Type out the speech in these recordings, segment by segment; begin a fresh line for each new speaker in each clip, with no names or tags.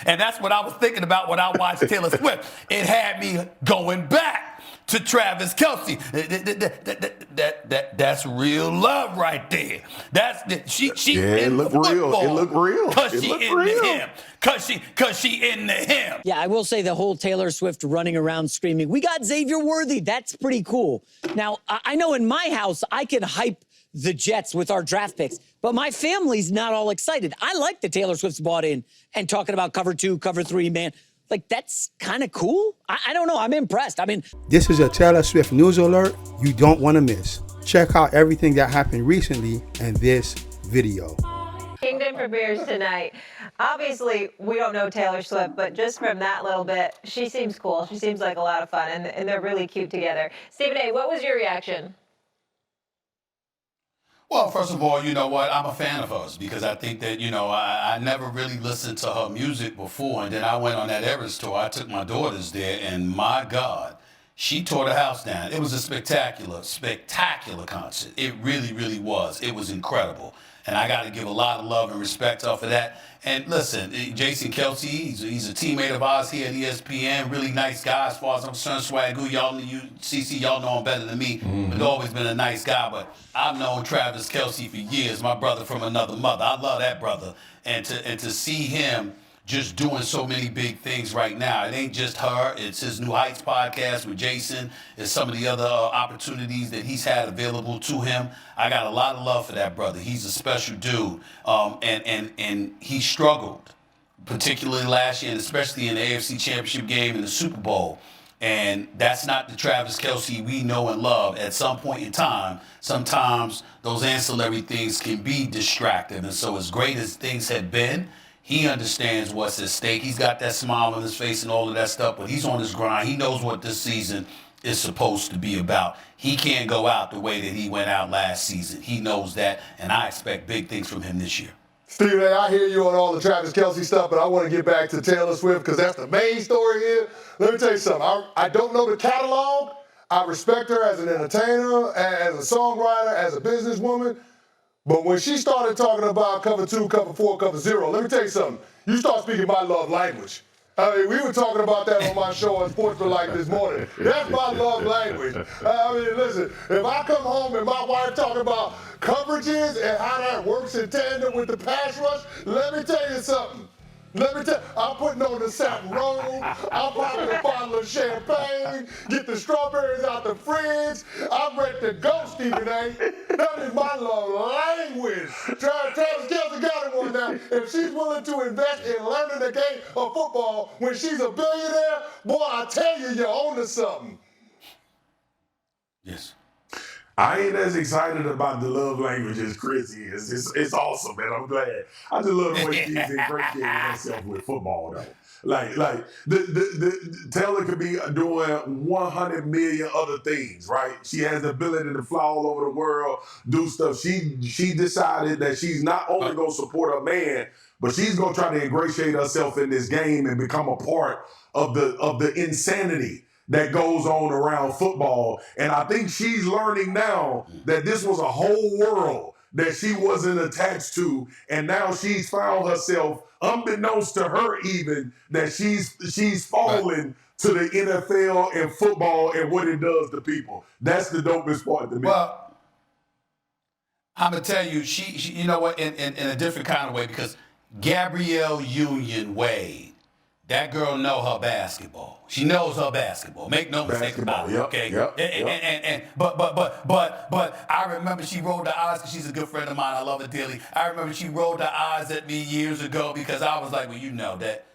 And that's what I was thinking about when I watched Taylor Swift. It had me going back to Travis Kelce. That's real love right there. She
it
in the
looked real.
football.
It looked real.
Cause
It
she
looked
into
real.
him. Cause she into him.
Yeah, I will say the whole Taylor Swift running around screaming, "We got Xavier Worthy." That's pretty cool. Now, I know in my house I can hype the Jets with our draft picks, but my family's not all excited. I like that Taylor Swift's bought in and talking about cover 2, cover 3, man. Like, that's kind of cool. I don't know. I'm impressed. I mean,
this is a Taylor Swift news alert you don't want to miss. Check out everything that happened recently in this video.
Kingdom premieres tonight. Obviously, we don't know Taylor Swift, but just from that little bit, she seems cool. She seems like a lot of fun, and they're really cute together. Stephen A., what was your reaction?
Well, first of all, you know what? I'm a fan of hers because I think that, I never really listened to her music before. And then I went on that Eras tour. I took my daughters there, and my God, she tore the house down. It was a spectacular concert. It really, really was. It was incredible. And I got to give a lot of love and respect off of that. And listen, Jason Kelce, he's a teammate of ours here at ESPN. Really nice guy as far as I'm concerned. Swagoo, CC, y'all know him better than me. But always been a nice guy. But I've known Travis Kelce for years, my brother from another mother. I love that brother. And to see him just doing so many big things right now. It ain't just her. It's his New Heights podcast with Jason. It's some of the other opportunities that he's had available to him. I got a lot of love for that brother. He's a special dude. And he struggled, particularly last year, and especially in the AFC Championship game and the Super Bowl. And that's not the Travis Kelce we know and love. At some point in time, sometimes those ancillary things can be distracting. And so as great as things have been, he understands what's at stake. He's got that smile on his face and all of that stuff, but he's on his grind. He knows what this season is supposed to be about. He can't go out the way that he went out last season. He knows that, and I expect big things from him this year.
Stephen A., I hear you on all the Travis Kelce stuff, but I want to get back to Taylor Swift because that's the main story here. Let me tell you something. I don't know the catalog. I respect her as an entertainer, as a songwriter, as a businesswoman. But when she started talking about cover 2, cover 4, cover 0, let me tell you something. You start speaking my love language. I mean, we were talking about that on my show on Sports for Life this morning. That's my love language. I mean, listen, if I come home and my wife talking about coverages and how that works in tandem with the pass rush, let me tell you something. I'm putting on the satin robe, I'm popping a bottle of champagne, get the strawberries out the fridge, I'm ready to go, Stephen A. That is my love language. Travis Kelce got it one now. If she's willing to invest in learning the game of football when she's a billionaire, boy, I tell you, you're on to something.
Yes.
I ain't as excited about the love language as Chris is. It's awesome, man. I'm glad. I just love the way she's ingratiating herself with football, though. Like the Taylor could be doing 100 million other things, right? She has the ability to fly all over the world, do stuff. She decided that she's not only gonna support her man, but she's gonna try to ingratiate herself in this game and become a part of the insanity that goes on around football. And I think she's learning now that this was a whole world that she wasn't attached to. And now she's found herself, unbeknownst to her even, that she's fallen to the NFL and football and what it does to people. That's the dopest part to me.
Well, I'm going to tell you, she you know what, in a different kind of way, because Gabrielle Union Wade, that girl know her basketball. She knows her basketball. Make no mistake about it. Okay. But I remember she rolled her eyes because she's a good friend of mine. I love her dearly. I remember she rolled her eyes at me years ago because I was like, well, you know that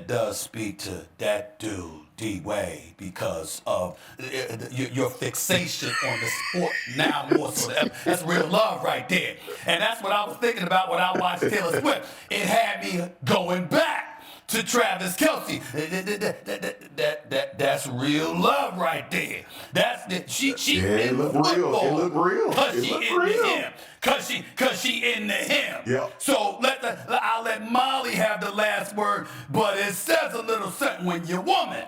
does speak to that dude, D Wade, because of your fixation on the sport now more so than ever. That's real love right there. And that's what I was thinking about when I watched Taylor Swift. It had me going back to Travis Kelce. That's real love right there. She
it looked real. It looked real.
Cause she into him. Cause she into him.
Yep.
So I'll let Molly have the last word, but it says a little something when your woman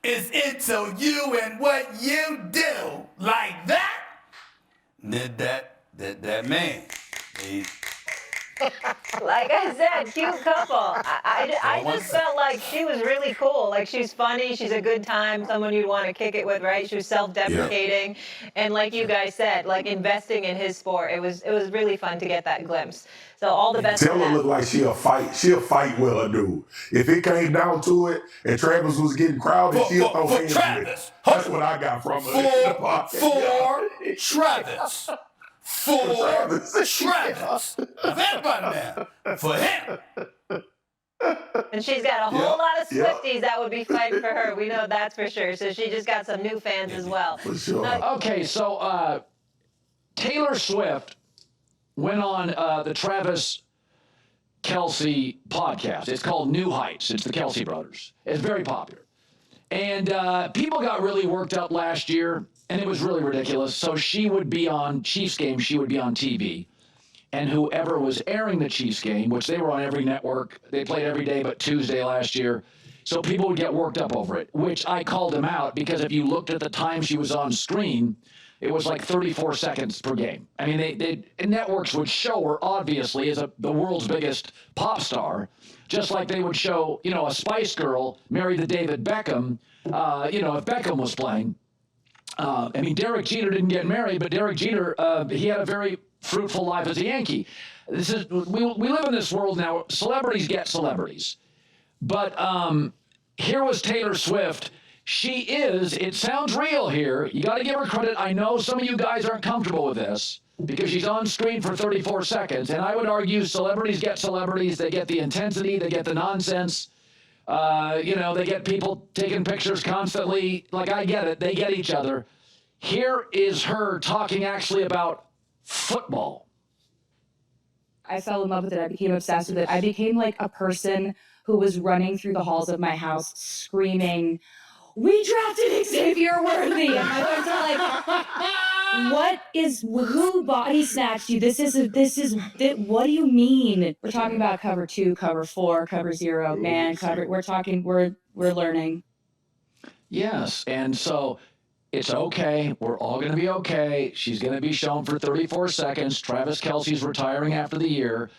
is into you and what you do like that. That man.
Like I said, cute couple. I just felt like she was really cool. Like she's funny. She's a good time. Someone you'd want to kick it with, right? She was self-deprecating, and like you guys said, like investing in his sport. It was really fun to get that glimpse. So all the best.
Taylor looked like she'll fight. She'll fight with her dude. If it came down to it, and Travis was getting crowded, she'll throw hands with it. That's what I got from her.
For Travis. For Travis. That right now. For him.
And she's got a whole lot of Swifties that would be fighting for her. We know that's for sure. So she just got some new fans as well.
For sure.
Okay, so Taylor Swift went on the Travis Kelce podcast. It's called New Heights. It's the Kelce brothers. It's very popular. And people got really worked up last year, and it was really ridiculous. So she would be on Chiefs game. She would be on TV. And whoever was airing the Chiefs game, which they were on every network, they played every day but Tuesday last year. So people would get worked up over it, which I called them out because if you looked at the time she was on screen, it was like 34 seconds per game. I mean, networks would show her obviously as the world's biggest pop star, just like they would show, a Spice Girl married to David Beckham, if Beckham was playing. Derek Jeter didn't get married, but Derek Jeter, he had a very fruitful life as a Yankee. We live in this world now. Celebrities get celebrities. But here was Taylor Swift. She is, it sounds real here. You got to give her credit. I know some of you guys aren't comfortable with this because she's on screen for 34 seconds. And I would argue celebrities get celebrities. They get the intensity. They get the nonsense. They get people taking pictures constantly. Like, I get it. They get each other. Here is her talking actually about football.
I fell in love with it. I became obsessed with it. I became like a person who was running through the halls of my house screaming, "We drafted Xavier Worthy!" And my parents are like, who body snatched you? What do you mean? We're talking about cover 2, cover 4, cover 0, man, we're learning.
Yes, and so it's okay. We're all going to be okay. She's going to be shown for 34 seconds. Travis Kelce's retiring after the year.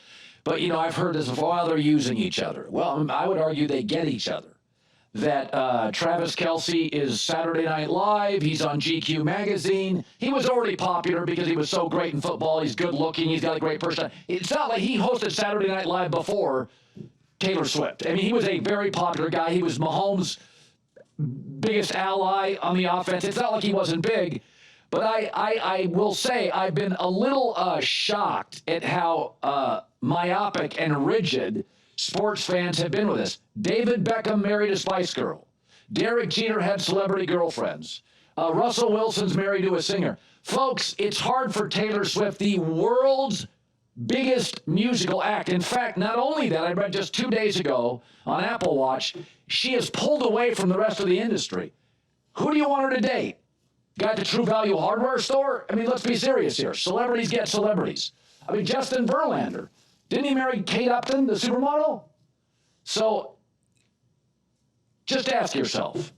But, I've heard this before. Well, they're using each other. Well, I would argue they get each other. That Travis Kelce is Saturday Night Live. He's on GQ magazine. He was already popular because he was so great in football. He's good looking. He's got a great personality. It's not like he hosted Saturday Night Live before Taylor Swift. I mean, he was a very popular guy. He was Mahomes' biggest ally on the offense. It's not like he wasn't big. But I will say I've been a little shocked at how myopic and rigid sports fans have been with this. David Beckham married a Spice Girl. Derek Jeter had celebrity girlfriends. Russell Wilson's married to a singer. Folks, it's hard for Taylor Swift, the world's biggest musical act. In fact, not only that, I read just 2 days ago on Apple Watch, she has pulled away from the rest of the industry. Who do you want her to date? Guy at the True Value hardware store? I mean, let's be serious here. Celebrities get celebrities. I mean, Justin Verlander. Didn't he marry Kate Upton, the supermodel? So just ask yourself,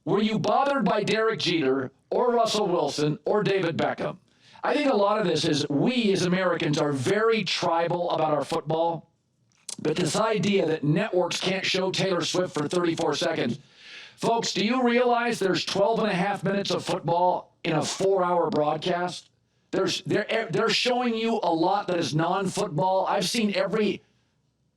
were you bothered by Derek Jeter or Russell Wilson or David Beckham? I think a lot of this is we as Americans are very tribal about our football, but this idea that networks can't show Taylor Swift for 34 seconds. Folks, do you realize there's 12 and a half minutes of football in a 4-hour broadcast? They're showing you a lot that is non-football. I've seen every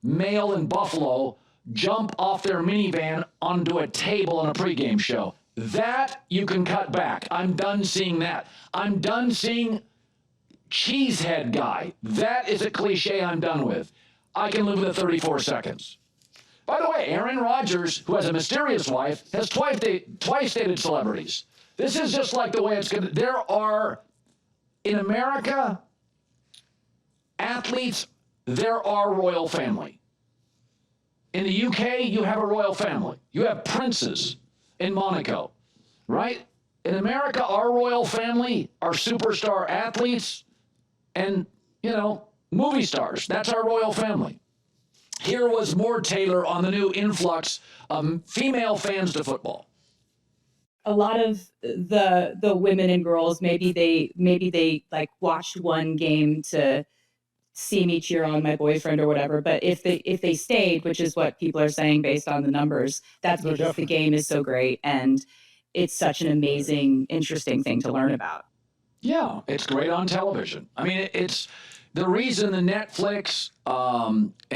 male in Buffalo jump off their minivan onto a table in a pregame show. That you can cut back. I'm done seeing that. I'm done seeing cheesehead guy. That is a cliche I'm done with. I can live with the 34 seconds. By the way, Aaron Rodgers, who has a mysterious wife, has twice dated celebrities. This is just like the way it's going to... There are... In America, athletes, there are royal family. In the UK, you have a royal family. You have princes in Monaco, right? In America, our royal family are superstar athletes and, movie stars. That's our royal family. Here was more Taylor on the new influx of female fans to football.
A lot of the women and girls, maybe they like watched one game to see me cheer on my boyfriend or whatever. But if they stayed, which is what people are saying based on the numbers, that's because the game is so great and it's such an amazing, interesting thing to learn about.
Yeah, it's great on television. I mean, it's the reason the Netflix,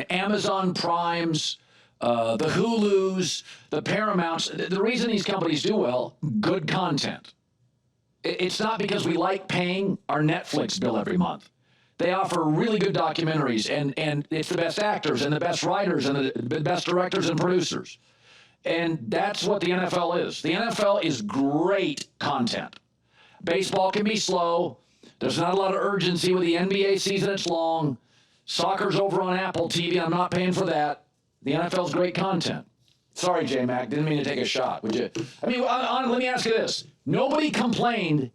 Amazon Primes, the Hulus, the Paramounts, the reason these companies do well, good content. It's not because we like paying our Netflix bill every month. They offer really good documentaries, and it's the best actors and the best writers and the best directors and producers. And that's what the NFL is. The NFL is great content. Baseball can be slow. There's not a lot of urgency with the NBA season. It's long. Soccer's over on Apple TV. I'm not paying for that. The NFL's great content. Sorry, J-Mac. Didn't mean to take a shot. Would you? I mean, let me ask you this. Nobody complained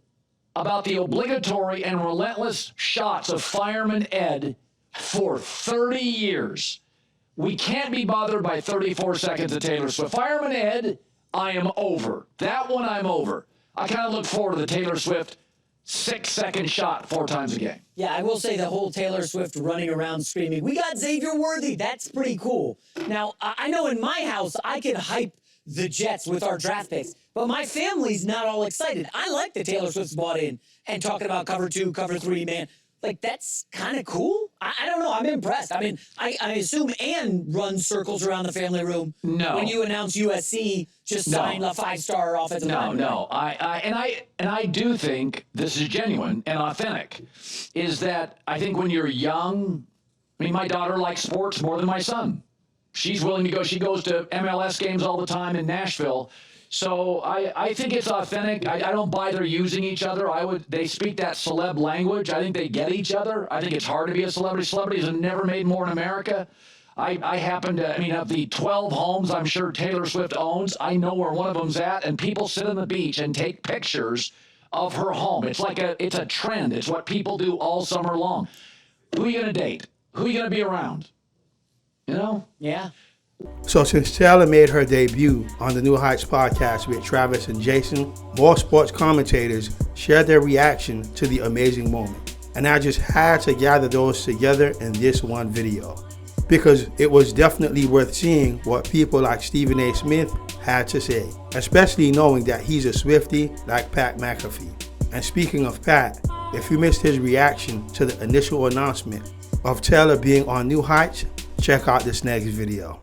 about the obligatory and relentless shots of Fireman Ed for 30 years. We can't be bothered by 34 seconds of Taylor Swift. Fireman Ed, I am over. That one I'm over. I kind of look forward to the Taylor Swift 6-second shot 4 times a game.
Yeah, I will say the whole Taylor Swift running around screaming, "We got Xavier Worthy," that's pretty cool. Now, I know in my house, I can hype the Jets with our draft picks, but my family's not all excited. I like that Taylor Swift's bought in and talking about cover 2, cover 3, man. Like, that's kind of cool. I don't know. I'm impressed. I mean, I assume Ann runs circles around the family room.
No.
When you announce USC just signed a 5-star offensive lineman.
No. I do think this is genuine and authentic. Is that I think when you're young, I mean, my daughter likes sports more than my son. She's willing to go. She goes to MLS games all the time in Nashville. So I think it's authentic. I don't buy they're using each other. They speak that celeb language. I think they get each other. I think it's hard to be a celebrity. Celebrities have never made more in America. I happen to, I mean, of the 12 homes I'm sure Taylor Swift owns, I know where one of them's at, and people sit on the beach and take pictures of her home. It's like it's a trend. It's what people do all summer long. Who are you going to date? Who are you going to be around? You know?
Yeah.
So since Taylor made her debut on the New Heights podcast with Travis and Jason, more sports commentators shared their reaction to the amazing moment. And I just had to gather those together in this one video, because it was definitely worth seeing what people like Stephen A. Smith had to say, especially knowing that he's a Swiftie like Pat McAfee. And speaking of Pat, if you missed his reaction to the initial announcement of Taylor being on New Heights, check out this next video.